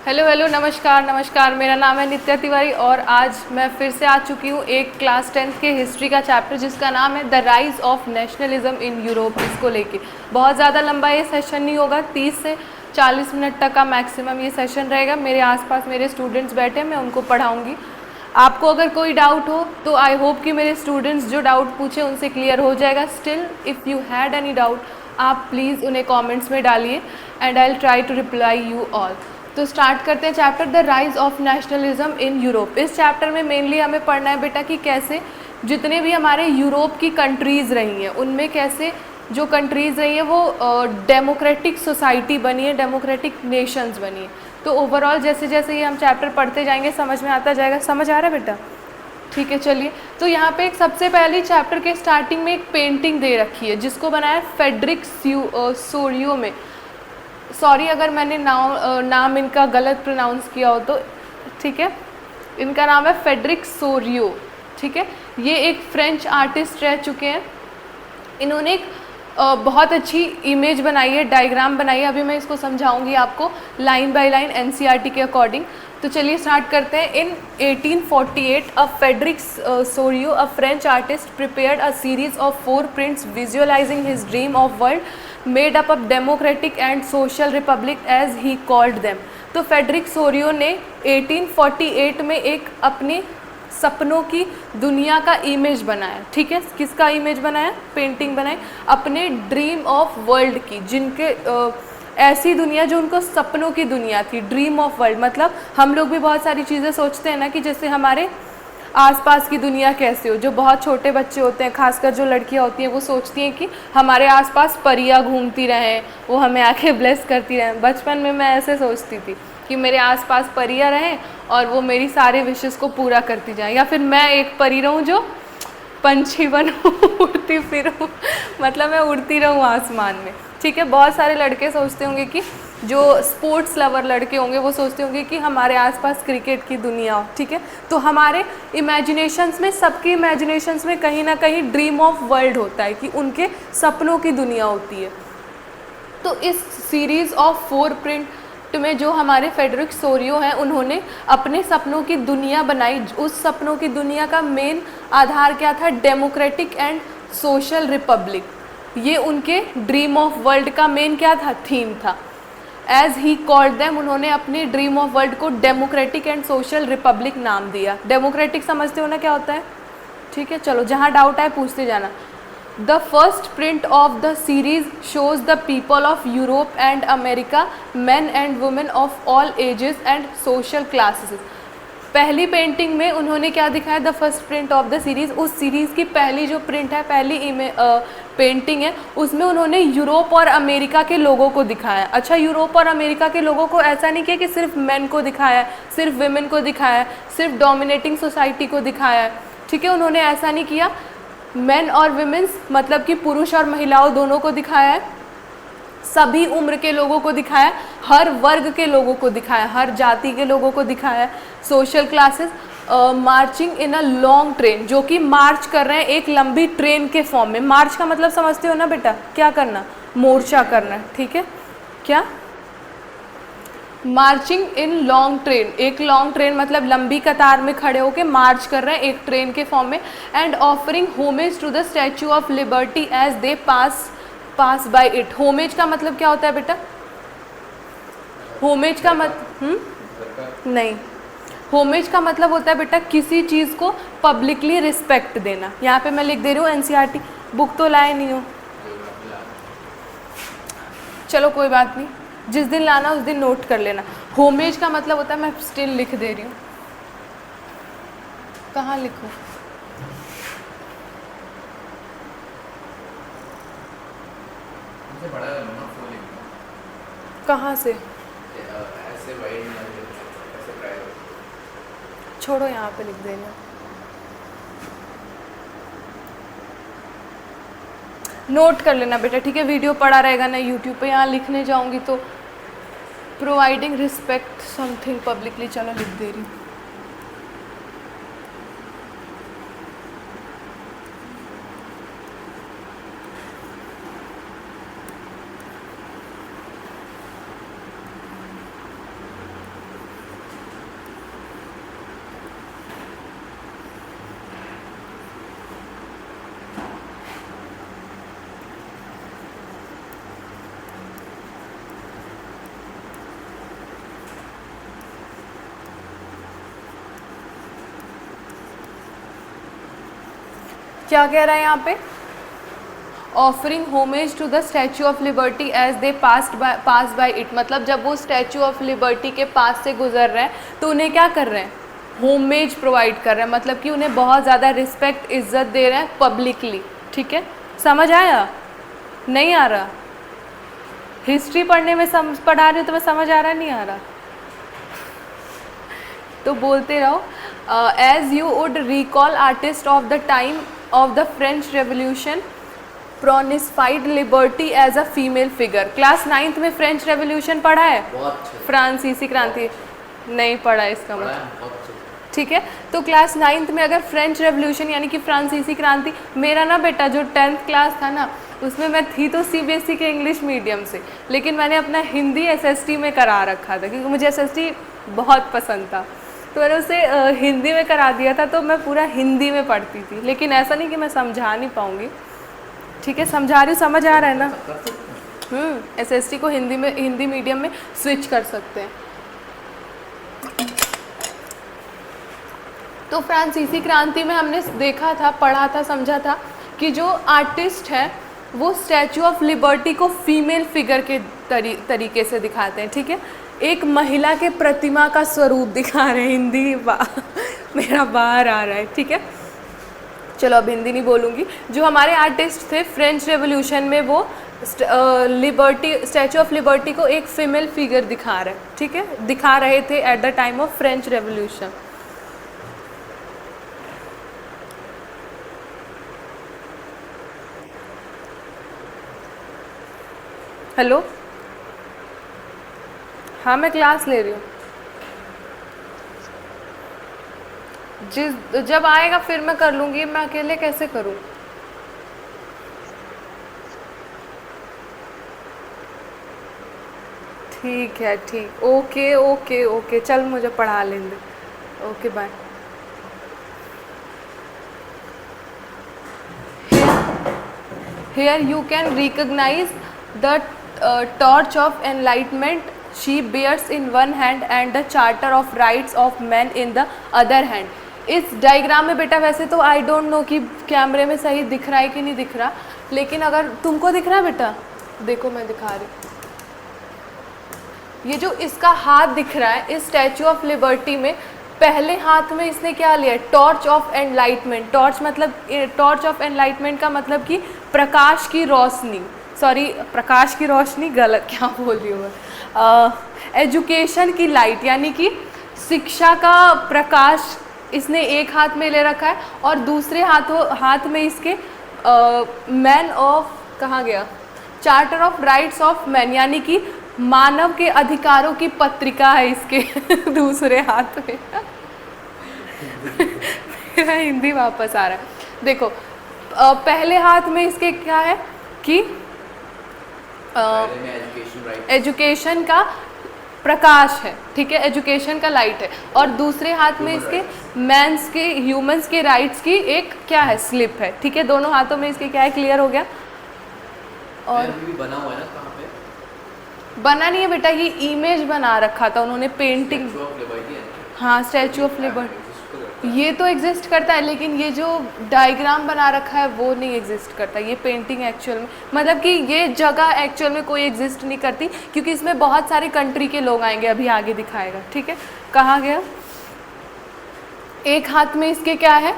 Hello hello, नमस्कार नमस्कार। मेरा नाम है नित्या तिवारी और आज मैं फिर से आ चुकी हूँ एक क्लास 10th के हिस्ट्री का चैप्टर जिसका नाम है the rise of nationalism in Europe. इसको लेके बहुत ज़्यादा लंबा ये सेशन नहीं होगा, 30 से 40 मिनट तक का मैक्सिमम ये सेशन रहेगा। मेरे आसपास मेरे स्टूडेंट्स बैठे हैं, मैं उनको पढ़ाऊँगी। आपको अगर कोई डाउट हो तो आई होप कि मेरे स्टूडेंट्स जो डाउट पूछे उनसे क्लियर हो जाएगा। Still if you had any doubt आप प्लीज़ उन्हें कमेंट्स में डालिए and I will try to reply you all. तो स्टार्ट करते हैं chapter the rise of nationalism in Europe. इस चैप्टर में मेनली हमें पढ़ना है बेटा कि कैसे जितने भी हमारे यूरोप की कंट्रीज़ रही हैं उनमें कैसे जो कंट्रीज़ रही हैं वो डेमोक्रेटिक सोसाइटी बनी है, डेमोक्रेटिक नेशंस बनी है। तो ओवरऑल जैसे जैसे ये हम चैप्टर पढ़ते जाएंगे समझ में आता जाएगा। समझ आ रहा है बेटा? ठीक है, चलिए। तो यहाँ पे एक सबसे पहली चैप्टर के स्टार्टिंग में एक पेंटिंग दे रखी है जिसको बनाया फेडरिक सोरियो में। सॉरी अगर मैंने नाम इनका गलत प्रोनाउंस किया हो तो, ठीक है। इनका नाम है फेडरिक सोरियो, ठीक है। ये एक फ्रेंच आर्टिस्ट रह चुके हैं। इन्होंने एक बहुत अच्छी इमेज बनाई है, डायग्राम बनाई है। अभी मैं इसको समझाऊंगी आपको लाइन बाय लाइन एनसीईआरटी के अकॉर्डिंग। तो चलिए स्टार्ट करते हैं। In 1848 a Frederic Sorrieu a French artist prepared a series of 4 prints visualising his dream of world made up of democratic and social republic as he called them. तो Frederic Sorrieu ने 1848 में एक अपनी सपनों की दुनिया का इमेज बनाया, ठीक है। किसका इमेज बनाया? पेंटिंग बनाई अपने ड्रीम ऑफ वर्ल्ड की, जिनके ऐसी दुनिया जो उनको सपनों की दुनिया थी। ड्रीम ऑफ वर्ल्ड मतलब हम लोग भी बहुत सारी चीज़ें सोचते हैं ना कि जैसे हमारे आसपास की दुनिया कैसे हो। जो बहुत छोटे बच्चे होते हैं, खासकर जो लड़कियां होती हैं, वो सोचती हैं कि हमारे आसपास परियां घूमती रहें, वो हमें आके ब्लेस करती रहें। बचपन में मैं ऐसे सोचती थी कि मेरे आसपास परियां रहें और वो मेरी सारे विशेस को पूरा करती जाएं, या फिर मैं एक परी रहूं जो पंछी बनूं उड़ती फिरूं, मतलब मैं उड़ती रहूं आसमान में, ठीक है। बहुत सारे लड़के सोचते होंगे कि जो स्पोर्ट्स लवर लड़के होंगे वो सोचते होंगे कि हमारे आसपास क्रिकेट की दुनिया हो, ठीक है। तो हमारे इमेजिनेशंस में, सबकी इमेजिनेशंस में कहीं ना कहीं ड्रीम ऑफ वर्ल्ड होता है कि उनके सपनों की दुनिया होती है। तो इस सीरीज़ ऑफ 4 प्रिंट में जो हमारे फेडरिक सोरियो हैं उन्होंने अपने सपनों की दुनिया बनाई। उस सपनों की दुनिया का मेन आधार क्या था? Democratic and social Republic. ये उनके ड्रीम ऑफ वर्ल्ड का मेन क्या था? थीम था। एज ही कॉल्ड देम, उन्होंने अपने ड्रीम ऑफ वर्ल्ड को डेमोक्रेटिक एंड सोशल रिपब्लिक नाम दिया। डेमोक्रेटिक समझते हो ना क्या होता है? ठीक है, चलो जहाँ डाउट आए पूछते जाना। The first print of the series shows the people of Europe and America, man and women of all ages and social classes. पहली पेंटिंग में उन्होंने क्या दिखाया? The first print of the series. उस सीरीज़ की पहली जो प्रिंट है, पहली पेंटिंग है, उसमें उन्होंने यूरोप और अमेरिका के लोगों को दिखाया। अच्छा, यूरोप और अमेरिका के लोगों को ऐसा नहीं किया कि सिर्फ मेन को दिखाया है, सिर्फ विमेन को दिखाया है, सिर्फ डोमिनेटिंग सोसाइटी को दिखाया है, ठीक है। उन्होंने ऐसा नहीं किया। मेन और विमेंस मतलब कि पुरुष और महिलाओं दोनों को दिखाया है, सभी उम्र के लोगों को दिखाया, हर वर्ग के लोगों को दिखाया, हर जाति के लोगों को दिखाया। Social classes marching in a long train, जो कि मार्च कर रहे हैं एक लंबी ट्रेन के फॉर्म में। मार्च का मतलब समझते हो ना बेटा? क्या करना? मोर्चा करना, ठीक है। क्या? मार्चिंग इन लॉन्ग ट्रेन, एक लॉन्ग ट्रेन मतलब लंबी कतार में खड़े होकर मार्च कर रहे हैं एक ट्रेन के फॉर्म में। And offering homage to the Statue of Liberty as they pass by it. Homage का मतलब क्या होता है बेटा? होमेज का नहीं, होमेज का मतलब होता है बेटा किसी चीज़ को पब्लिकली रिस्पेक्ट देना। यहाँ पे मैं लिख दे रही हूँ एनसीईआरटी, बुक तो लाए नहीं हो, चलो कोई बात नहीं, जिस दिन लाना उस दिन नोट कर लेना। होमेज का मतलब होता है, मैं स्टिल लिख दे रही हूँ, कहाँ लिखूँ? कहाँ से? छोड़ो, यहाँ पे लिख देना। नोट कर लेना बेटा, ठीक है। वीडियो पड़ा रहेगा ना यूट्यूब पे, यहाँ लिखने जाऊँगी तो प्रोवाइडिंग रिस्पेक्ट समथिंग पब्लिकली, चलो लिख दे रही हूँ। क्या कह रहा है यहाँ पे, offering homage to the Statue of Liberty as they pass by it, मतलब जब वो स्टैचू ऑफ लिबर्टी के पास से गुजर रहे हैं तो उन्हें क्या कर रहे हैं, होमेज प्रोवाइड कर रहे हैं, मतलब कि उन्हें बहुत ज़्यादा रिस्पेक्ट इज्जत दे रहे हैं पब्लिकली। ठीक है, समझ आया, नहीं आ रहा, हिस्ट्री पढ़ने में पढ़ा रही हूँ तो मैं समझ आ रहा नहीं आ रहा तो बोलते रहो। As you would recall artist of the time of the French revolution personified liberty as a female figure. Class 9th में फ्रेंच रेवोल्यूशन पढ़ा है, फ्रांसीसी क्रांति नहीं पढ़ा इसका मतलब, ठीक है। तो क्लास 9th में अगर फ्रेंच रेवोल्यूशन यानी कि फ्रांसीसी क्रांति, मेरा ना बेटा जो 10th क्लास था ना उसमें मैं थी तो CBSE के इंग्लिश मीडियम से, लेकिन मैंने अपना हिंदी SST में करा रखा था क्योंकि मुझे SST बहुत पसंद था, तो मैंने उसे हिंदी में करा दिया था, तो मैं पूरा हिंदी में पढ़ती थी। लेकिन ऐसा नहीं कि मैं समझा नहीं पाऊँगी, ठीक है, समझा रही हूँ, समझ आ रहा है ना। SST को हिंदी मीडियम में स्विच कर सकते हैं। तो फ्रांसीसी क्रांति में हमने देखा था, पढ़ा था, समझा था कि जो आर्टिस्ट है वो स्टैचू ऑफ लिबर्टी को फीमेल फिगर के तरीके से दिखाते हैं। ठीक है, एक महिला के प्रतिमा का स्वरूप दिखा रहे हैं। हिंदी मेरा बाहर आ रहा है, ठीक है, चलो अब हिंदी नहीं बोलूँगी। जो हमारे आर्टिस्ट थे फ्रेंच रेवोल्यूशन में वो स्टैचू ऑफ लिबर्टी को एक फीमेल फिगर दिखा रहे, ठीक है, दिखा रहे थे at the time of French revolution. Hello, हाँ मैं क्लास ले रही हूँ, जब आएगा फिर मैं कर लूँगी, मैं अकेले कैसे करूँ। ठीक है, ठीक, ओके ओके ओके, चल मुझे पढ़ा लेंगे, okay bye. Here you can recognize the torch of enlightenment she bears in one hand and the charter of rights of men in the other hand। इस डायग्राम में बेटा वैसे तो आई डोंट नो कि कैमरे में सही दिख रहा है कि नहीं दिख रहा, लेकिन अगर तुमको दिख रहा है बेटा, देखो मैं दिखा रही हूँ, ये जो इसका हाथ दिख रहा है इस स्टैचू ऑफ लिबर्टी में, पहले हाथ में इसने क्या लिया, torch of enlightenment. Torch of enlightenment का मतलब कि प्रकाश की रोशनी, सॉरी प्रकाश की रोशनी गलत, क्या बोल रही हूँ मैं, एजुकेशन की लाइट, यानी कि शिक्षा का प्रकाश इसने एक हाथ में ले रखा है, और दूसरे हाथ में इसके मैन ऑफ, कहाँ गया, charter of rights of man, यानी कि मानव के अधिकारों की पत्रिका है इसके दूसरे हाथ में मेरा हिंदी वापस आ रहा है, देखो पहले हाथ में इसके क्या है कि एजुकेशन का प्रकाश है, ठीक है, एजुकेशन का लाइट है, और दूसरे हाथ में इसके मैंस के, ह्यूमंस के राइट्स की एक क्या है, स्लिप है, ठीक है, दोनों हाथों में इसके क्या है, क्लियर हो गया। और भी बना हुआ है ना, कहाँ पे बना नहीं है बेटा, ये इमेज बना रखा था उन्होंने, पेंटिंग, हाँ स्टैचू ऑफ लिबर्टी ये तो एग्जिस्ट करता है, लेकिन ये जो डायग्राम बना रखा है वो नहीं एग्जिस्ट करता, ये पेंटिंग एक्चुअल में, मतलब कि ये जगह एक्चुअल में कोई एग्जिस्ट नहीं करती, क्योंकि इसमें बहुत सारे कंट्री के लोग आएंगे, अभी आगे दिखाएगा, ठीक है। कहाँ गया, एक हाथ में इसके क्या है,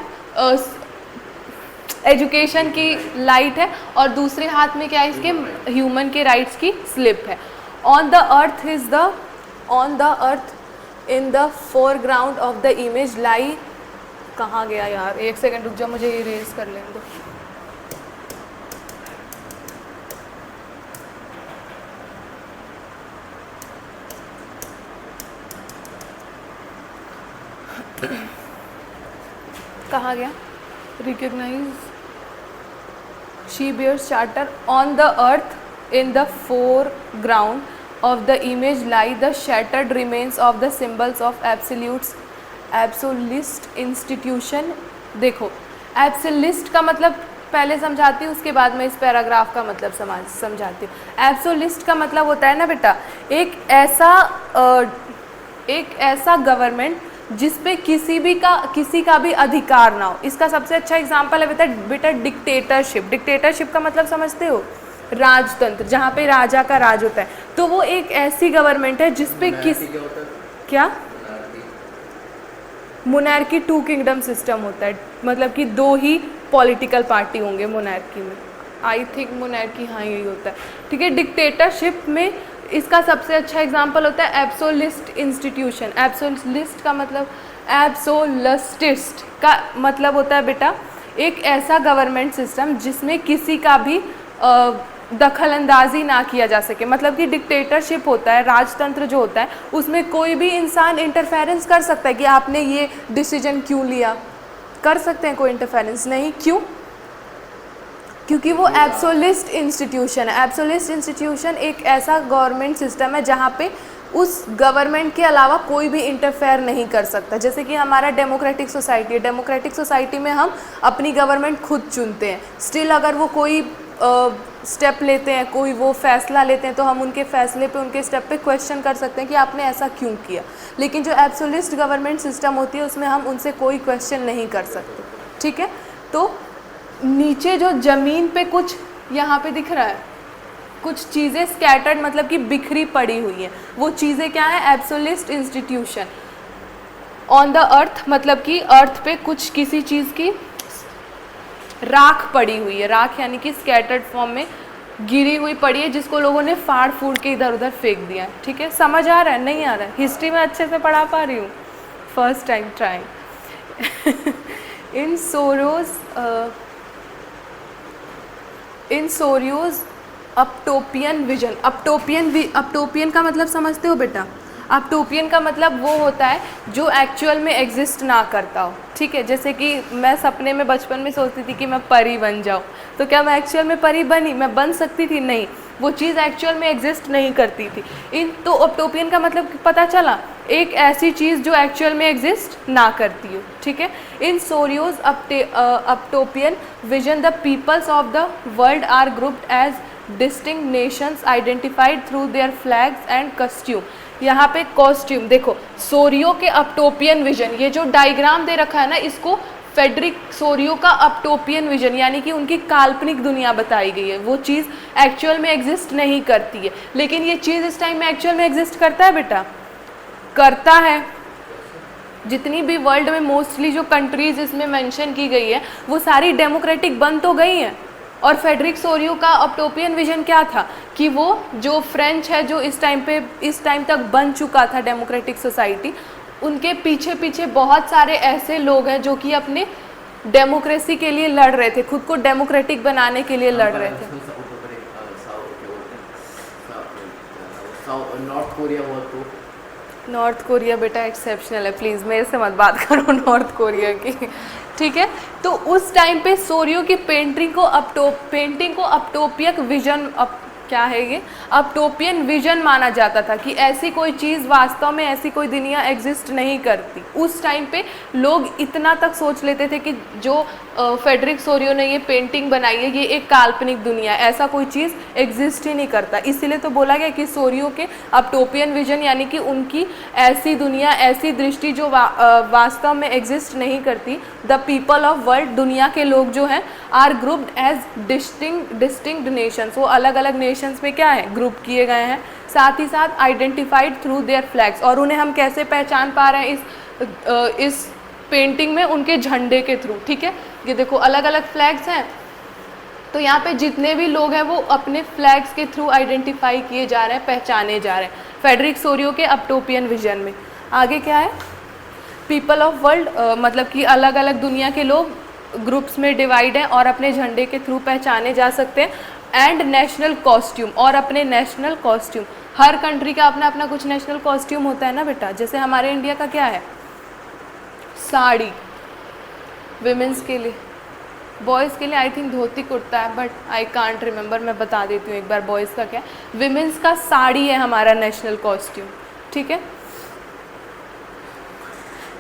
एजुकेशन की लाइट है, और दूसरे हाथ में क्या है इसके, ह्यूमन के राइट्स की स्लिप है। On the earth in the foreground of the image lie, कहाँ गया यार, एक सेकंड रुक जा, मुझे इरेज कर लेने दो। कहाँ गया, recognise she bears charter on the earth in the foreground of the image lie the shattered remains of the symbols of absolutist institution। देखो एब्सोल्यूट का मतलब पहले समझाती हूँ, उसके बाद मैं इस पैराग्राफ का मतलब समझाती हूँ। एब्सोल्यूट का मतलब होता है ना बेटा, एक ऐसा गवर्नमेंट जिस पे किसी का भी अधिकार ना हो। इसका सबसे अच्छा एग्जाम्पल है बेटा डिक्टेटरशिप। डिक्टेटरशिप का मतलब समझते हो? राजतंत्र, जहाँ पे राजा का राज होता है। तो वो एक ऐसी गवर्नमेंट है जिसपे क्या मोनार्की 2 किंगडम सिस्टम होता है, मतलब कि 2 ही पॉलिटिकल पार्टी होंगे मोनार्की में। आई थिंक मोनार्की हाँ यही होता है, ठीक है। डिक्टेटरशिप में इसका सबसे अच्छा एग्जांपल होता है एब्सोलिस्ट इंस्टीट्यूशन। एब्सोलिस्ट का मतलब एब्सोलस्टिस्ट का मतलब होता है बेटा एक ऐसा गवर्नमेंट सिस्टम जिसमें किसी का भी दखल अंदाजी ना किया जा सके। मतलब कि डिक्टेटरशिप होता है, राजतंत्र जो होता है, उसमें कोई भी इंसान इंटरफेरेंस कर सकता है कि आपने ये डिसीजन क्यों लिया। कर सकते हैं कोई इंटरफेरेंस? नहीं। क्यों? क्योंकि वो एब्सोलिस्ट इंस्टीट्यूशन है। एब्सोलिस्ट इंस्टीट्यूशन एक ऐसा गवर्नमेंट सिस्टम है जहाँ पे उस गवर्नमेंट के अलावा कोई भी इंटरफेयर नहीं कर सकता। जैसे कि हमारा डेमोक्रेटिक सोसाइटी है। डेमोक्रेटिक सोसाइटी में हम अपनी गवर्नमेंट खुद चुनते हैं। स्टिल अगर वो कोई स्टेप लेते हैं, कोई वो फैसला लेते हैं, तो हम उनके फैसले पे, उनके स्टेप पे क्वेश्चन कर सकते हैं कि आपने ऐसा क्यों किया। लेकिन जो एब्सोलिस्ट गवर्नमेंट सिस्टम होती है उसमें हम उनसे कोई क्वेश्चन नहीं कर सकते, ठीक है। तो नीचे जो ज़मीन पे कुछ यहाँ पे दिख रहा है, कुछ चीज़ें स्कैटर्ड मतलब कि बिखरी पड़ी हुई हैं, वो चीज़ें क्या है? एब्सोलिस्ट इंस्टीट्यूशन। ऑन द अर्थ मतलब कि अर्थ पे कुछ किसी चीज़ की राख पड़ी हुई है। राख यानी कि स्कैटर्ड फॉर्म में गिरी हुई पड़ी है, जिसको लोगों ने फाड़ फूड़ के इधर उधर फेंक दिया है, ठीक है। समझ आ रहा है? नहीं आ रहा है? हिस्ट्री में अच्छे से पढ़ा पा रही हूँ? First time trying. In Sorrieu's utopian vision. Utopian का मतलब समझते हो बेटा? अपटोपियन का मतलब वो होता है जो एक्चुअल में एग्जिस्ट ना करता हो, ठीक है। जैसे कि मैं सपने में बचपन में सोचती थी कि मैं परी बन जाऊँ, तो क्या मैं एक्चुअल में परी बनी? मैं बन सकती थी? नहीं, वो चीज़ एक्चुअल में एग्जिस्ट नहीं करती थी। तो अपटोपियन का मतलब पता चला, एक ऐसी चीज़ जो एक्चुअल में एग्जिस्ट ना करती हो, ठीक है। In Sorrieu's utopian vision the peoples of the world are grouped as distinct nations identified through their flags and costume. यहाँ पे कॉस्ट्यूम देखो, सोरियो के अपटोपियन विजन, ये जो डायग्राम दे रखा है ना, इसको फेडरिक सोरियो का अपटोपियन विजन यानी कि उनकी काल्पनिक दुनिया बताई गई है। वो चीज़ एक्चुअल में एग्जिस्ट नहीं करती है, लेकिन ये चीज़ इस टाइम में एक्चुअल में एग्जिस्ट करता है बेटा? करता है। जितनी भी वर्ल्ड में मोस्टली जो कंट्रीज इसमें मेंशन की गई है वो सारी डेमोक्रेटिक बन तो गई हैं। और फेडरिक सोरियो का अपटोपियन विजन क्या था कि वो जो फ्रेंच है, जो इस टाइम तक बन चुका था डेमोक्रेटिक सोसाइटी, उनके पीछे पीछे बहुत सारे ऐसे लोग हैं जो कि अपने डेमोक्रेसी के लिए लड़ रहे थे, खुद को डेमोक्रेटिक बनाने के लिए लड़ रहे थे। नॉर्थ कोरिया बेटा एक्सेप्शनल है, प्लीज़ मेरे से मत बात करो नॉर्थ कोरिया की, ठीक है। तो उस टाइम पे सोरियो की पेंटिंग को अपटोपियक विजन, क्या है ये? अपटोपियन विजन माना जाता था कि ऐसी कोई चीज़ वास्तव में, ऐसी कोई दुनिया एग्जिस्ट नहीं करती। उस टाइम पे लोग इतना तक सोच लेते थे कि जो फेडरिक सोरियो ने ये पेंटिंग बनाई है, ये एक काल्पनिक दुनिया है, ऐसा कोई चीज़ एग्जिस्ट ही नहीं करता। इसीलिए तो बोला गया कि सोरियो के अपटोपियन विजन यानी कि उनकी ऐसी दुनिया, ऐसी दृष्टि जो वास्तव में एग्जिस्ट नहीं करती। द पीपल ऑफ वर्ल्ड, दुनिया के लोग जो हैं, are grouped as distinct nations, वो अलग अलग नेशंस में क्या है? ग्रुप किए गए हैं। साथ ही साथ आइडेंटिफाइड थ्रू देयर फ्लैग्स, और उन्हें हम कैसे पहचान पा रहे हैं इस पेंटिंग में? उनके झंडे के थ्रू, ठीक है। ये देखो अलग अलग फ्लैग्स हैं, तो यहाँ पे जितने भी लोग हैं वो अपने फ्लैग्स के थ्रू आइडेंटिफाई किए जा रहे हैं, पहचाने जा रहे हैं फेडरिक सोरियो के अपटोपियन विजन में। आगे क्या है? पीपल ऑफ वर्ल्ड मतलब कि अलग अलग दुनिया के लोग ग्रुप्स में डिवाइड हैं और अपने झंडे के थ्रू पहचाने जा सकते हैं। एंड नेशनल कॉस्ट्यूम, और अपने नेशनल कॉस्ट्यूम, हर कंट्री का अपना अपना कुछ नेशनल कॉस्ट्यूम होता है ना बेटा। जैसे हमारे इंडिया का क्या है? साड़ी विमेंस के लिए, बॉयज़ के लिए आई थिंक धोती कुर्ता है, बट आई कांट रिमेंबर, मैं बता देती हूँ एक बार बॉयज़ का क्या है। विमेंस का साड़ी है हमारा नेशनल कॉस्ट्यूम, ठीक है।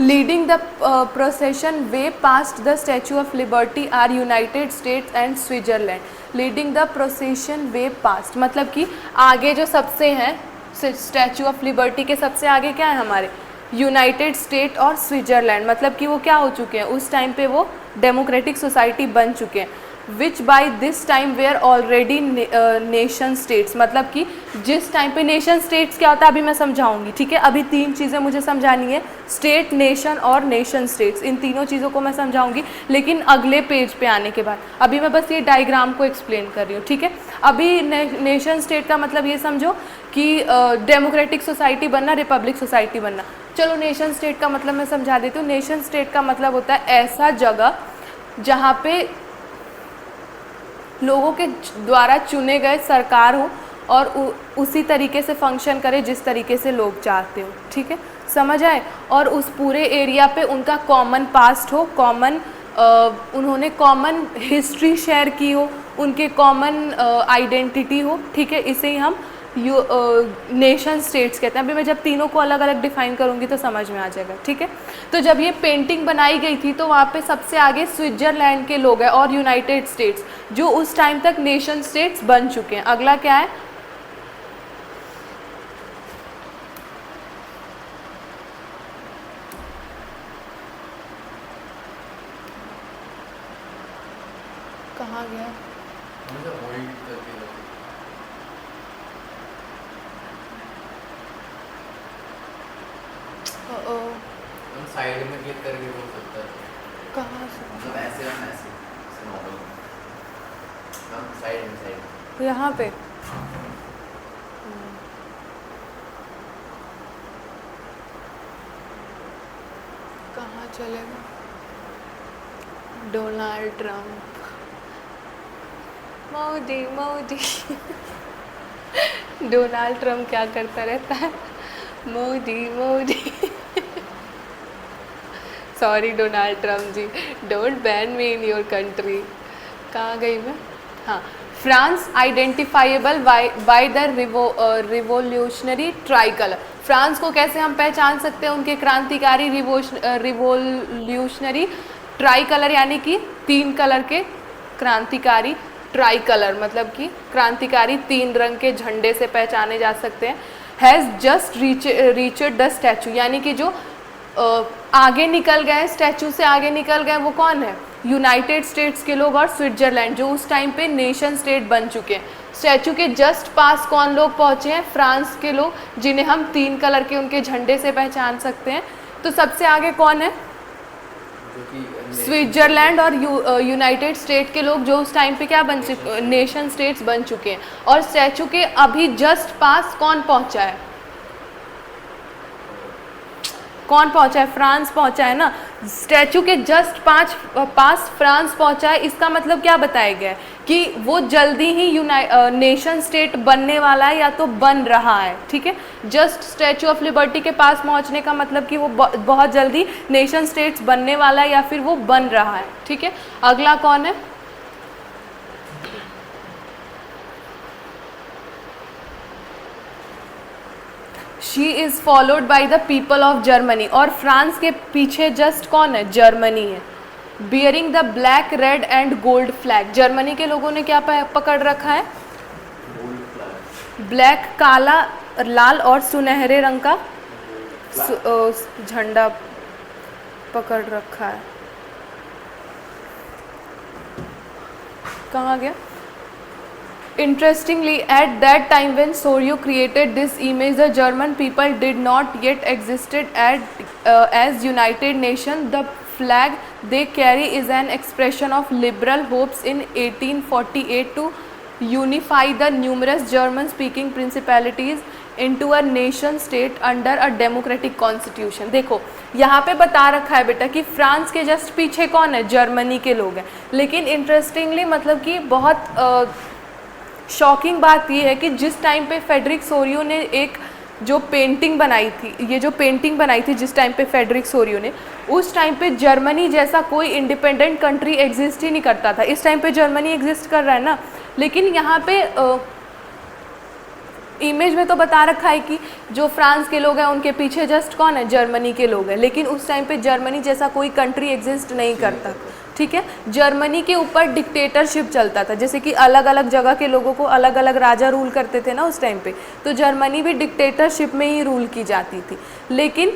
Leading the procession way past the Statue of Liberty are United States and Switzerland. Leading the procession way past मतलब कि आगे जो सबसे हैं, स्टैचू ऑफ लिबर्टी के सबसे आगे क्या है हमारे? यूनाइटेड स्टेट और स्विट्ज़रलैंड, मतलब कि वो क्या हो चुके हैं उस टाइम पे, वो डेमोक्रेटिक सोसाइटी बन चुके हैं, which by this time were already nation states, मतलब कि जिस टाइम पे नेशन स्टेट्स क्या होता है अभी मैं समझाऊंगी, ठीक है। अभी 3 चीज़ें मुझे समझानी है, स्टेट, नेशन और नेशन स्टेट्स, इन तीनों चीज़ों को मैं समझाऊंगी लेकिन अगले पेज पे आने के बाद। अभी मैं बस ये डायग्राम को एक्सप्लेन कर रही हूँ, ठीक है। अभी नेशन स्टेट का मतलब ये समझो कि डेमोक्रेटिक सोसाइटी बनना, रिपब्लिक सोसाइटी बनना। चलो नेशन स्टेट का मतलब मैं समझा देती हूँ। नेशन स्टेट का मतलब होता है ऐसा जगह जहाँ पे लोगों के द्वारा चुने गए सरकार हो और उसी तरीके से फंक्शन करे जिस तरीके से लोग चाहते हो, ठीक है, समझ आए। और उस पूरे एरिया पे उनका कॉमन पास्ट हो, कॉमन उन्होंने कॉमन हिस्ट्री शेयर की हो, उनके कॉमन आइडेंटिटी हो, ठीक है। इसे ही हम नेशन स्टेट्स कहते हैं। अभी मैं जब तीनों को अलग अलग डिफाइन करूंगी तो समझ में आ जाएगा, ठीक है। तो जब ये पेंटिंग बनाई गई थी तो वहाँ पे सबसे आगे स्विट्जरलैंड के लोग हैं और यूनाइटेड स्टेट्स, जो उस टाइम तक नेशन स्टेट्स बन चुके हैं। अगला क्या है, कहाँ गया, हम साइड में क्लिक करके बोल सकते हैं। कहाँ से, मतलब ऐसे हम ऐसे नॉर्मल हम साइड में यहाँ पे कहाँ चलेगा, Donald Trump, Modi Modi Donald Trump क्या करता रहता है, Modi Modi sorry Donald Trump ji, don't ban me in your country. कहाँ गई मैं, हाँ, France identifiable by the revolutionary tricolour. France को कैसे हम पहचान सकते हैं, उनके क्रांतिकारी रिवोल्यूशनरी ट्राई कलर, यानी कि 3 कलर के क्रांतिकारी, ट्राई कलर मतलब कि क्रांतिकारी 3 रंग के झंडे से पहचाने जा सकते हैं। Has just reached the statue, यानी कि जो आगे निकल गए, स्टैचू से आगे निकल गए, वो कौन है, यूनाइटेड स्टेट्स के लोग और स्विट्जरलैंड, जो उस टाइम पे नेशन स्टेट बन चुके हैं। स्टैचू के जस्ट पास कौन लोग पहुँचे हैं, फ्रांस के लोग, जिन्हें हम 3 कलर के उनके झंडे से पहचान सकते हैं। तो सबसे आगे कौन है, स्विट्जरलैंड और यूनाइटेड स्टेट के लोग, जो उस टाइम पे क्या बन चुके, नेशन स्टेट्स बन चुके हैं। और स्टैचू के अभी जस्ट पास कौन पहुंचा है, कौन पहुंचा है, फ्रांस पहुंचा है ना। स्टैचू के जस्ट पास फ्रांस पहुंचा है, इसका मतलब क्या बताया गया है कि वो जल्दी ही नेशन स्टेट बनने वाला है या तो बन रहा है, ठीक है। जस्ट स्टैचू ऑफ लिबर्टी के पास पहुंचने का मतलब कि वो बहुत जल्दी नेशन स्टेट्स बनने वाला है या फिर वो बन रहा है, ठीक है। अगला कौन है, she is followed by the people of Germany, और फ्रांस के पीछे जस्ट कौन है, जर्मनी है। Bearing the black, red and gold flag, Germany के लोगों ने क्या पकड़ रखा है, ब्लैक, काला, लाल और सुनहरे रंग का झंडा पकड़ रखा है। कहाँ गया, Interestingly, at that time when Sorio created this image, the German people did not yet existed as United Nation. The flag they carry is an expression of liberal hopes in 1848 to unify the numerous German-speaking principalities into a nation state under a democratic constitution. देखो यहाँ पे बता रखा है बेटा कि France के just पीछे कौन है, जर्मनी के लोग हैं। लेकिन इंटरेस्टिंगली मतलब कि बहुत शॉकिंग बात ये है कि जिस टाइम पे फेडरिक सोरियो ने एक जो पेंटिंग बनाई थी, ये जो पेंटिंग बनाई थी जिस टाइम पे फेडरिक सोरियो ने, उस टाइम पे जर्मनी जैसा कोई इंडिपेंडेंट कंट्री एग्जिस्ट ही नहीं करता था। इस टाइम पे जर्मनी एग्जिस्ट कर रहा है ना, लेकिन यहाँ पे इमेज में तो बता रखा है कि जो फ्रांस के लोग हैं उनके पीछे जस्ट कौन है, जर्मनी के लोग हैं। लेकिन उस टाइम पे जर्मनी जैसा कोई कंट्री एग्जिस्ट नहीं करता, ठीक है। जर्मनी के ऊपर डिक्टेटरशिप चलता था, जैसे कि अलग अलग जगह के लोगों को अलग अलग राजा रूल करते थे ना उस टाइम पे, तो जर्मनी भी डिक्टेटरशिप में ही रूल की जाती थी। लेकिन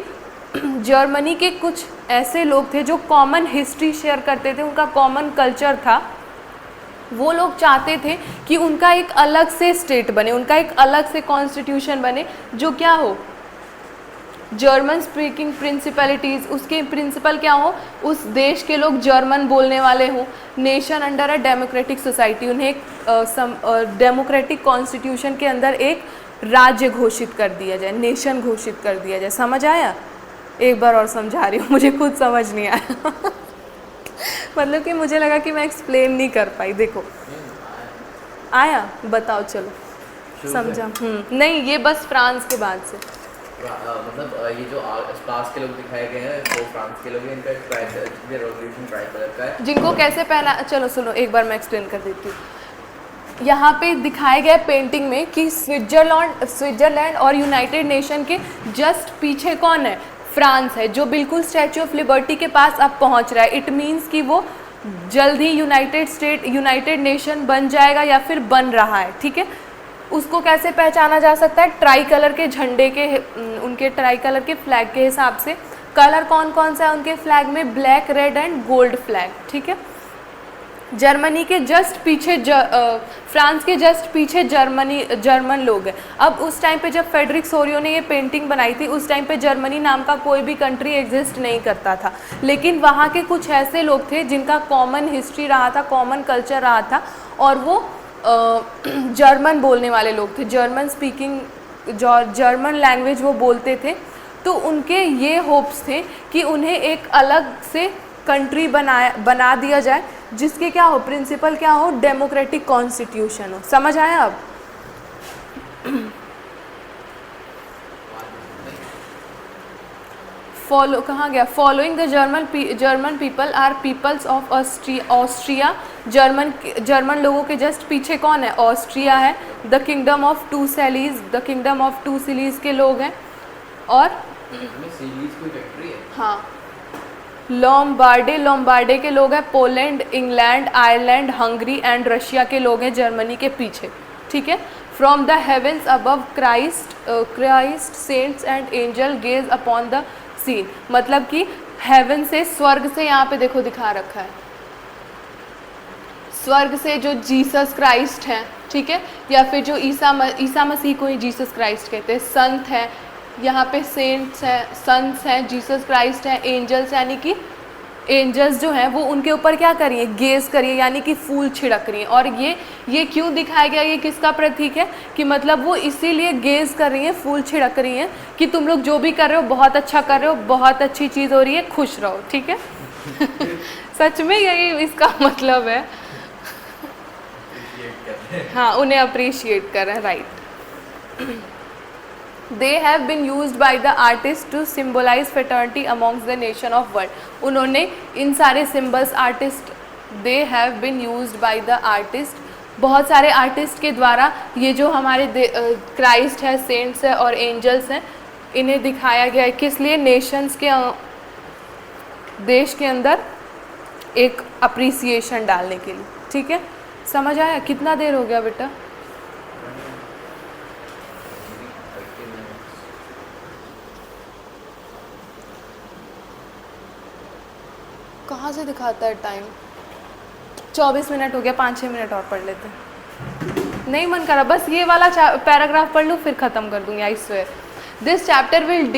जर्मनी के कुछ ऐसे लोग थे जो कॉमन हिस्ट्री शेयर करते थे, उनका कॉमन कल्चर था। वो लोग चाहते थे कि उनका एक अलग से स्टेट बने, उनका एक अलग से कॉन्स्टिट्यूशन बने जो क्या हो, जर्मन स्पीकिंग प्रिंसिपलिटीज़, उसके प्रिंसिपल क्या हो, उस देश के लोग जर्मन बोलने वाले हों, nation under a democratic society, उन्हें एक डेमोक्रेटिक कॉन्स्टिट्यूशन के अंदर एक राज्य घोषित कर दिया जाए, नेशन घोषित कर दिया जाए। समझ आया? एक बार और समझा रही हूँ, मुझे खुद समझ नहीं आया मतलब कि मुझे लगा कि मैं एक्सप्लेन नहीं कर पाई। देखो आया, बताओ चलो समझा। नहीं, ये बस फ्रांस के बाद से मतलब ये जो पास के लोग दिखाए गए हैं वो फ्रांस के लोग हैं, इनका रेवोल्यूशन ट्राई कलर का है, जिनको कैसे पहना, चलो सुनो एक बार मैं एक्सप्लेन कर देती हूँ। यहाँ पे दिखाए गए पेंटिंग में कि स्विट्जरलैंड और यूनाइटेड नेशन के जस्ट पीछे कौन है, फ्रांस है, जो बिल्कुल स्टैचू ऑफ लिबर्टी के पास अब पहुँच रहा है। इट मीन्स कि वो जल्द ही यूनाइटेड नेशन बन जाएगा या फिर बन रहा है। ठीक है, उसको कैसे पहचाना जा सकता है, ट्राई कलर के झंडे के, उनके ट्राई कलर के फ्लैग के हिसाब से। कलर कौन कौन सा है उनके फ्लैग में, black, red and gold flag. ठीक है, जर्मनी के जस्ट पीछे फ्रांस के जस्ट पीछे जर्मन लोग हैं। अब उस टाइम पे जब फेडरिक सोरियो ने ये पेंटिंग बनाई थी, उस टाइम पे जर्मनी नाम का कोई भी कंट्री एग्जिस्ट नहीं करता था, लेकिन वहाँ के कुछ ऐसे लोग थे जिनका कॉमन हिस्ट्री रहा था, कॉमन कल्चर रहा था, और वो जर्मन बोलने वाले लोग थे, जर्मन स्पीकिंग, जर्मन लैंग्वेज वो बोलते थे। तो उनके ये होप्स थे कि उन्हें एक अलग से कंट्री बना दिया जाए जिसके क्या हो, प्रिंसिपल क्या हो, डेमोक्रेटिक कॉन्स्टिट्यूशन हो। समझ आया अब? फॉलो कहाँ गया, following the German people are peoples of Austria, German लोगों के जस्ट पीछे कौन है, ऑस्ट्रिया है। The kingdom of two Sicilies के लोग हैं। और हाँ, लोम्बार्डे के लोग हैं। Poland, England, Ireland, Hungary and Russia के लोग हैं जर्मनी के पीछे। ठीक है, from the heavens above Christ saints and angels gaze upon the scene, मतलब कि हेवन से, स्वर्ग से, यहाँ पे देखो दिखा रखा है, स्वर्ग से जो जीसस क्राइस्ट हैं, ठीक है, या फिर जो ईसा मसीह को ही जीसस क्राइस्ट कहते हैं, संत हैं, यहाँ पे सेंट्स हैं, संस हैं, जीसस क्राइस्ट हैं, एंजल्स, यानी कि एंजल्स जो हैं वो उनके ऊपर क्या करिए, गेज करिए, यानी कि फूल छिड़क रही हैं। और ये क्यों दिखाया गया, ये किसका प्रतीक है, कि मतलब वो इसीलिए गेज कर रही हैं, फूल छिड़क रही हैं कि तुम लोग जो भी कर रहे हो बहुत अच्छा कर रहे हो, बहुत अच्छी चीज़ हो रही है, खुश रहो। ठीक है सच में यही इसका मतलब है। हाँ, उन्हें अप्रिशिएट कर रहे हैं, right. They have been used by the artist to symbolize fraternity amongst the nation of world. उन्होंने इन सारे symbols they have been used by the artist, बहुत सारे आर्टिस्ट के द्वारा ये जो हमारे क्राइस्ट है, सेंट्स है और एंजल्स हैं, इन्हें दिखाया गया है। किस लिए, नेशंस के देश के अंदर एक अप्रिसिएशन डालने के लिए। ठीक है, समझ आया? कितना देर हो गया बेटा? कहाँ से दिखाता है टाइम? 24 मिनट हो गया, 5-6 मिनट और पढ़ लेते हैं। नहीं मन करा, बस ये वाला पैराग्राफ पढ़ लूँ फिर ख़त्म कर दूँगी, I swear. This chapter will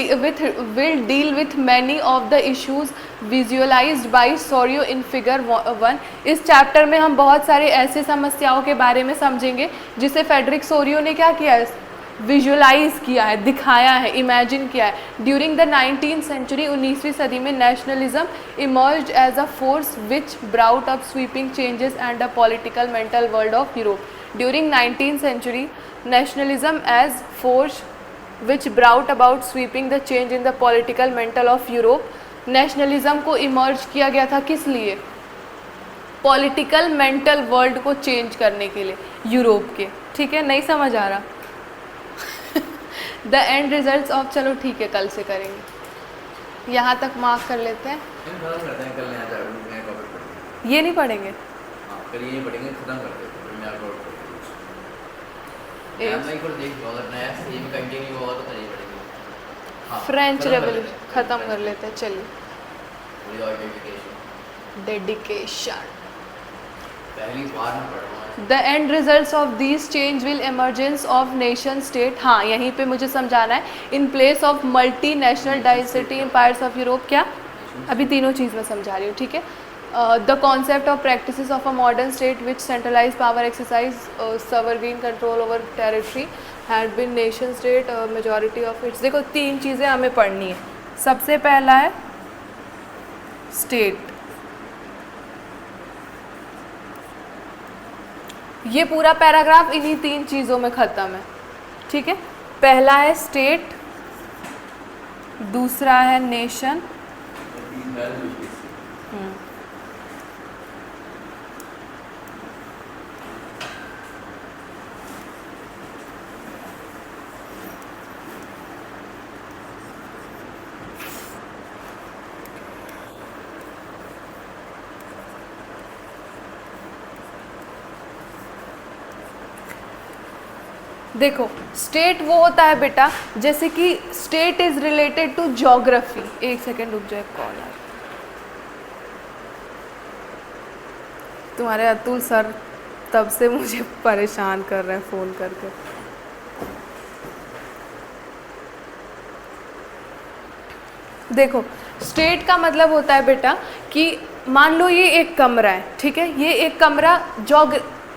deal with many of the issues visualised by Sorrieu in figure 1। इस चैप्टर में हम बहुत सारे ऐसे समस्याओं के बारे में समझेंगे जिसे फेडरिक सोरियो ने क्या किया है, विजुअलाइज किया है, दिखाया है, इमेजिन किया है। ड्यूरिंग द 19th सेंचुरी, 19वीं सदी में nationalism emerged as a force which brought up sweeping changes and the political mental world of Europe. During 19th century, nationalism as force which brought about sweeping the change in the political mental of Europe. Nationalism को emerge किया गया था किस लिए, political mental world को change करने के लिए, यूरोप के। ठीक है, नहीं समझ आ रहा? द एंड रिजल्ट्स ऑफ, चलो ठीक है कल से करेंगे, यहाँ तक मार्क कर लेते हैं। ये नहीं पढ़ेंगे, कल ये नहीं पढ़ेंगे, खत्म कर देते हैं। हाँ, फ्रेंच खत्म कर रेवोल्यूशन लेते हैं। ख़त्म कर लेते हैं, चलिए। थोड़ी और डेडिकेशन डेडिकेशन। पहली बार में पढ़ रहा हूँ। The end results of these change will emergence of nation state, हाँ यहीं पे मुझे समझाना है, in place of multinational diversity empires of Europe. क्या? अभी तीनों चीज़ मैं समझा रही हूँ, ठीक है। The concept of practices of a modern state which centralise power exercise sovereign control over territory had been nation state majority of its. देखो 3 चीज़ें हमें पढ़नी है। सबसे पहला है स्टेट, ये पूरा पैराग्राफ इन्हीं 3 चीज़ों में ख़त्म है, ठीक है। पहला है स्टेट, दूसरा है नेशन, देखो स्टेट वो होता है बेटा, जैसे कि state is related to geography. एक सेकेंड रुक जाए, कॉल आ रहा है। तुम्हारे अतुल सर तब से मुझे परेशान कर रहे हैं फ़ोन करके। देखो स्टेट का मतलब होता है बेटा कि मान लो ये एक कमरा है, ठीक है। ये एक कमरा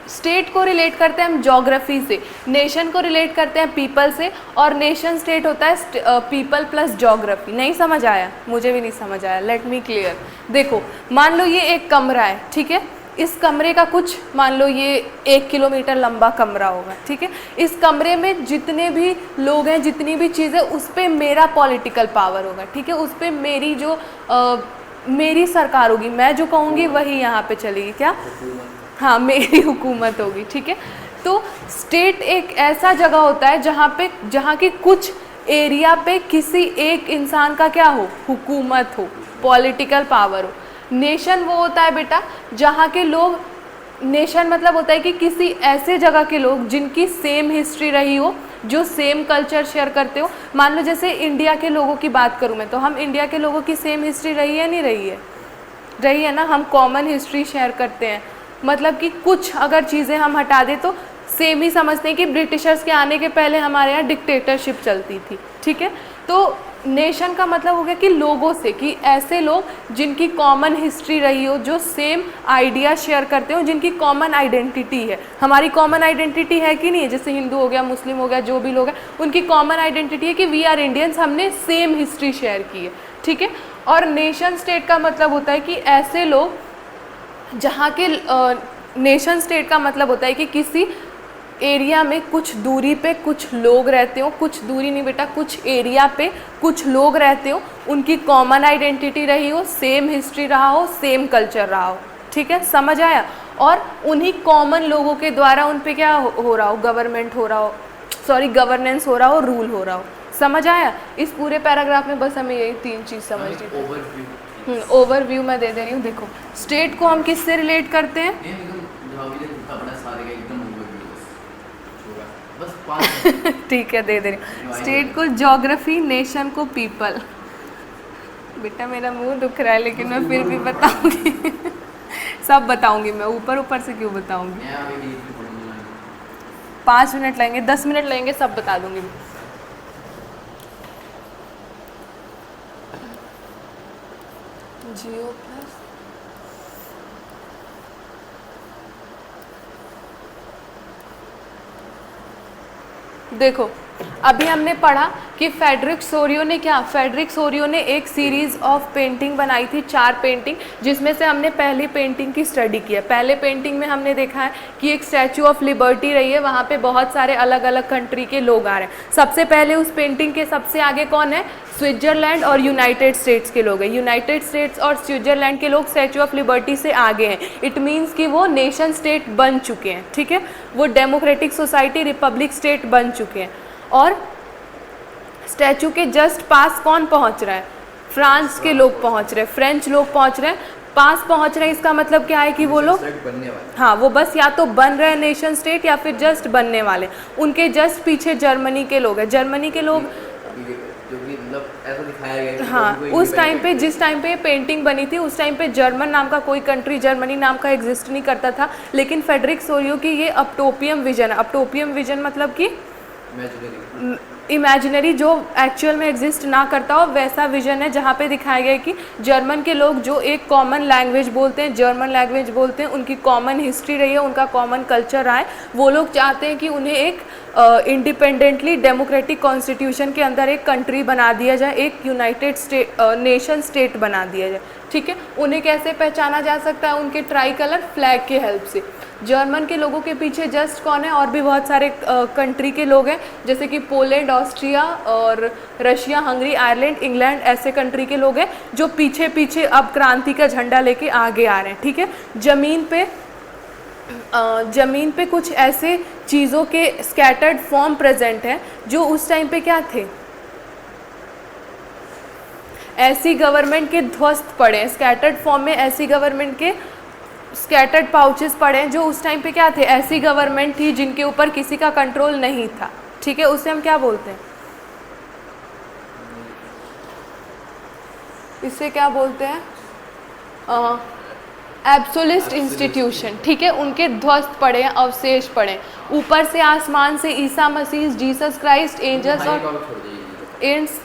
स्टेट को रिलेट करते हैं हम ज्योग्राफी से, नेशन को रिलेट करते हैं पीपल से, और नेशन स्टेट होता है पीपल प्लस ज्योग्राफी। नहीं समझ आया? मुझे भी नहीं समझ आया, लेट मी क्लियर। देखो मान लो ये एक कमरा है, ठीक है। इस कमरे का कुछ मान लो ये 1 किलोमीटर लंबा कमरा होगा, ठीक है। इस कमरे में जितने भी लोग हैं, जितनी भी चीज़ें, उस पर मेरा पॉलिटिकल पावर होगा, ठीक है। उस पर मेरी जो मेरी सरकार होगी, मैं जो कहूँगी वही यहाँ पे चलेगी। क्या? हाँ, मेरी हुकूमत होगी, ठीक है। तो स्टेट एक ऐसा जगह होता है जहाँ की कुछ एरिया पे किसी एक इंसान का क्या हो, हुकूमत हो, पॉलिटिकल पावर हो। नेशन वो होता है बेटा जहाँ के लोग, नेशन मतलब होता है कि किसी ऐसे जगह के लोग जिनकी सेम हिस्ट्री रही हो, जो सेम कल्चर शेयर करते हो। मान लो जैसे इंडिया के लोगों की बात करूँ मैं, तो हम इंडिया के लोगों की सेम हिस्ट्री रही है, नहीं रही है? रही है ना, हम कॉमन हिस्ट्री शेयर करते हैं। मतलब कि कुछ अगर चीज़ें हम हटा दें तो सेम ही समझते हैं कि ब्रिटिशर्स के आने के पहले हमारे यहाँ डिक्टेटरशिप चलती थी, ठीक है। तो नेशन का मतलब हो गया कि लोगों से, कि ऐसे लोग जिनकी कॉमन हिस्ट्री रही हो, जो सेम आइडिया शेयर करते हो, जिनकी कॉमन आइडेंटिटी है। हमारी कॉमन आइडेंटिटी है कि नहीं है? जैसे हिंदू हो गया, मुस्लिम हो गया, जो भी लोग हैं, उनकी कॉमन आइडेंटिटी है कि वी आर इंडियंस, हमने सेम हिस्ट्री शेयर की है, ठीक है। और नेशन स्टेट का मतलब होता है कि ऐसे लोग जहाँ के नेशन स्टेट का मतलब होता है कि किसी एरिया में कुछ दूरी पे कुछ लोग रहते हो, कुछ दूरी नहीं बेटा, कुछ एरिया पे कुछ लोग रहते हो, उनकी कॉमन आइडेंटिटी रही हो, सेम हिस्ट्री रहा हो, सेम कल्चर रहा हो, ठीक है। समझ आया? और उन्हीं कॉमन लोगों के द्वारा उन पे क्या हो रहा हो, गवर्नमेंट हो रहा हो, सॉरी गवर्नेंस हो रहा हो, रूल हो रहा हो। समझ आया? इस पूरे पैराग्राफ में बस हमें यही 3 चीज़ समझनी थी। ओवरव्यू मैं दे रही हूँ। देखो स्टेट को हम किससे रिलेट करते हैं? ठीक है, दे रही हूँ। स्टेट को ज्योग्राफी, नेशन को पीपल। बेटा मेरा मुंह दुख रहा है लेकिन मैं फिर भी बताऊंगी। सब बताऊंगी मैं, ऊपर ऊपर से क्यों बताऊंगी। 5 मिनट लगेंगे, 10 मिनट लगेंगे, सब बता दूंगी। जियो प्लस देखो अभी हमने पढ़ा कि फेडरिक सोरियो ने एक सीरीज़ ऑफ पेंटिंग बनाई थी, 4 पेंटिंग, जिसमें से हमने पहली पेंटिंग की स्टडी की है। पहले पेंटिंग में हमने देखा है कि एक स्टैचू ऑफ लिबर्टी रही है, वहाँ पे बहुत सारे अलग अलग कंट्री के लोग आ रहे हैं। सबसे पहले उस पेंटिंग के सबसे आगे कौन है? स्विट्ज़रलैंड और यूनाइटेड स्टेट्स के लोग हैं। यूनाइटेड स्टेट्स और स्विट्ज़रलैंड के लोग स्टैचू ऑफ लिबर्टी से आगे हैं। इट मीन्स कि वो नेशन स्टेट बन चुके हैं, ठीक है। वो डेमोक्रेटिक सोसाइटी, रिपब्लिक स्टेट बन चुके हैं। और स्टैचू के जस्ट पास कौन पहुंच रहा है? फ्रांस के लोग पहुंच रहे हैं, फ्रेंच लोग पहुंच रहे हैं, पास पहुंच रहे हैं। इसका मतलब क्या है कि वो लोग, हाँ, वो बस या तो बन रहे हैं नेशन स्टेट या फिर जस्ट बनने वाले। उनके जस्ट पीछे जर्मनी के लोग हैं। जर्मनी के लोग जो कि मतलब ऐसा दिखाया गया है कि हाँ, कोई उस टाइम पे independent जिस टाइम पे पेंटिंग बनी थी उस टाइम पे जर्मन नाम का कोई कंट्री, जर्मनी नाम का एग्जिस्ट नहीं करता था, लेकिन फेडरिक सोरियो की ये अपटोपियम विजन है। अपटोपियम विजन मतलब कि imaginary इमेजिनरी, जो एक्चुअल में एग्जिस्ट ना करता हो वैसा विजन है, जहाँ पे दिखाया गया है कि जर्मन के लोग जो एक कॉमन लैंग्वेज बोलते हैं, जर्मन लैंग्वेज बोलते हैं, उनकी कॉमन हिस्ट्री रही है, उनका कॉमन कल्चर रहा है, वो लोग चाहते हैं कि उन्हें एक इंडिपेंडेंटली डेमोक्रेटिक कॉन्स्टिट्यूशन के अंदर एक कंट्री बना दिया जाए, एक यूनाइटेड स्टेट नेशन स्टेट बना दिया जाए। ठीक है, उन्हें कैसे पहचाना जा सकता है? उनके ट्राई कलर फ्लैग के हेल्प से। जर्मन के लोगों के पीछे जस्ट कौन है? और भी बहुत सारे कंट्री के लोग हैं, जैसे कि पोलैंड, ऑस्ट्रिया और रशिया, हंगरी, आयरलैंड, इंग्लैंड, ऐसे कंट्री के लोग हैं जो पीछे पीछे अब क्रांति का झंडा लेके आगे आ रहे हैं। ठीक है, ज़मीन पे कुछ ऐसे चीज़ों के स्कैटर्ड फॉर्म प्रेजेंट हैं जो उस टाइम पे क्या थे? ऐसी गवर्नमेंट के ध्वस्त पड़े हैं, स्कैटर्ड फॉर्म में ऐसी गवर्नमेंट के स्कैटर्ड पाउचेस पड़े हैं जो उस टाइम पे क्या थे? ऐसी गवर्नमेंट थी जिनके ऊपर किसी का कंट्रोल नहीं था। ठीक है, उसे हम क्या बोलते हैं? इससे क्या बोलते हैं? Absolute institution. ठीक है, उनके ध्वस्त पड़े हैं, अवशेष पड़े हैं। ऊपर से आसमान से Isa Masih, Jesus Christ, angels और एंड्स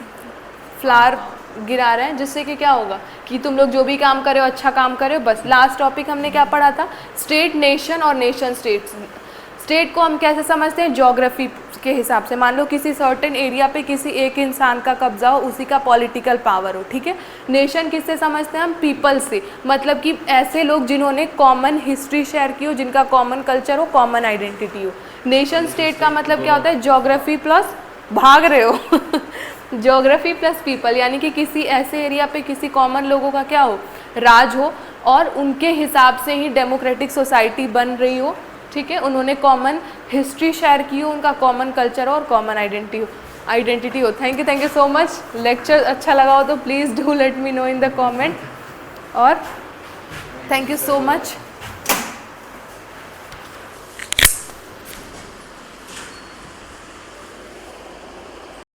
फ्लावर गिरा रहे हैं, जिससे कि क्या होगा कि तुम लोग जो भी काम करे हो अच्छा काम करे हो। बस लास्ट टॉपिक हमने क्या पढ़ा था? स्टेट, नेशन और नेशन स्टेट। स्टेट को हम कैसे समझते हैं? ज्योग्राफी के हिसाब से। मान लो किसी सर्टेन एरिया पे किसी एक इंसान का कब्जा हो, उसी का पॉलिटिकल पावर हो। ठीक है, नेशन किससे समझते हैं हम? पीपल से, मतलब कि ऐसे लोग जिन्होंने कॉमन हिस्ट्री शेयर की हो, जिनका कॉमन कल्चर हो, कॉमन आइडेंटिटी हो। नेशन स्टेट का मतलब क्या होता है? ज्योग्राफी प्लस, भाग रहे हो ज्योग्राफी प्लस पीपल, यानी कि किसी ऐसे एरिया पे किसी कॉमन लोगों का क्या हो? राज हो, और उनके हिसाब से ही डेमोक्रेटिक सोसाइटी बन रही हो। ठीक है, उन्होंने कॉमन हिस्ट्री शेयर की हो, उनका कॉमन कल्चर हो और कॉमन आइडेंटिटी हो। Thank you so much. Lecture अच्छा लगा हो तो please do let me know in the comment, और थैंक यू सो मच।